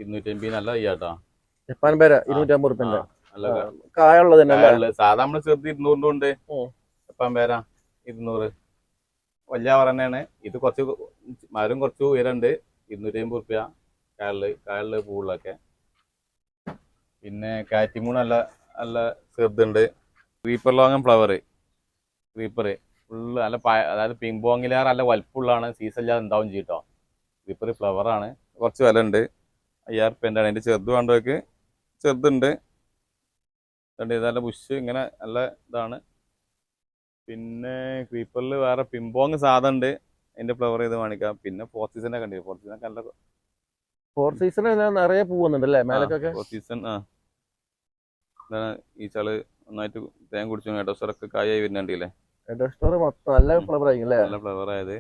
250 നല്ല തയ്യാട്ടോ. ജപ്പാൻ പേര 250 റുപ്യന്റെ നല്ല കായുള്ളത് തന്നെ അല്ലേ? സാധാ നമ്മള് ചെറുത് 200 ഉണ്ട്. ജപ്പാൻ പേര 200 വലിയ അവർ തന്നെയാണ്. ഇത് കുറച്ച് മരം കുറച്ച് ഉയരണ്ട്. 250 റുപ്യ കായലില് പൂവുള്ളൊക്കെ. പിന്നെ കാറ്റിമൂൺ നല്ല നല്ല ചെറുതുണ്ട്. ക്രീപ്പർ ലോങ്ങൻ ക്രീപ്പർ ഫുള്ള് നല്ല അതായത് പിമ്പോങ്ങിലേറെ നല്ല വലുപ്പമുള്ളതാണ്. സീസൺ ഇല്ലാതെ ഉണ്ടാവും ചെയ്യട്ടോ. ക്രീപ്പർ ഫ്ലവറാണ്. കുറച്ച് വില ഉണ്ട്. 5000 റുപ്യൻ്റെ ആണ്. അതിൻ്റെ ചെറുത് വേണ്ടവർക്ക് ചെറുതുണ്ട്. നല്ല ബുഷ് ഇങ്ങനെ നല്ല ഇതാണ്. പിന്നെ ക്രീപ്പറിൽ വേറെ പിമ്പോങ് സാധനം ഉണ്ട്. അതിൻ്റെ ഫ്ലവർ ചെയ്ത് കാണിക്കാം. പിന്നെ ഫോർ സീസണൊക്കെ ഉണ്ട്. ഫോർ സീസണൊക്കെ നല്ല ഫോർ സീസൺ നിറയെ പൂവുന്നുണ്ട് അല്ലേ മേലക്കൊക്കെ? ഫോർ സീസൺ ഇതാണ് ഈ ചള് നന്നായിട്ട് തേൻ കുടിച്ചു. എഡോസ്റ്ററൊക്കെ കായായി വരുന്നുണ്ടല്ലേ? മൊത്തം നല്ല ഫ്ലവർ ആയിരിക്കും അല്ലേ? നല്ല ഫ്ലവർ ആയത്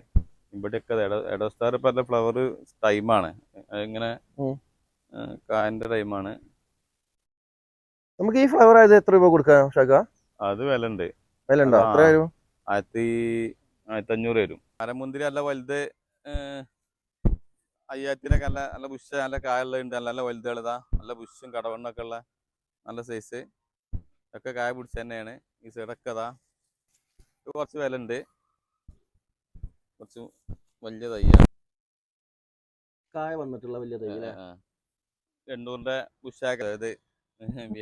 ഇവിടെയൊക്കെ എഡോസ്റ്റാർ ഇപ്പം നല്ല ഫ്ലവർ ടൈമാണ്. ഇങ്ങനെ കായന്റെ ടൈമാണ്. നമുക്ക് ഈ ഫ്ലവർ ആയത് എത്ര രൂപ കൊടുക്കാം ഷാക്ക? അത് വില ഉണ്ട്. വില ഉണ്ടോ? എത്ര വരും? 1500 വരും. മരമുന്തിരി നല്ല വലുത് 5000-നൊക്കെ നല്ല നല്ല ബുഷ് നല്ല കായുള്ളത് ഉണ്ട്. നല്ല വലുതുകളതാ നല്ല ബുഷും കടവണ്ണൊക്കെ ഉള്ള നല്ല സൈസ് ഒക്കെ കായ പിടിച്ച് തന്നെയാണ്. ഈ സൈഡൊക്കെ അതാ കുറച്ച് വില ഉണ്ട്. കുറച്ച് വലിയ തയ്യാണ്. കായ വന്നിട്ടുള്ള വലിയ തൈ 800-ന്റെ ബുഷാക്ക. അതായത് വിയറ്റ്നാം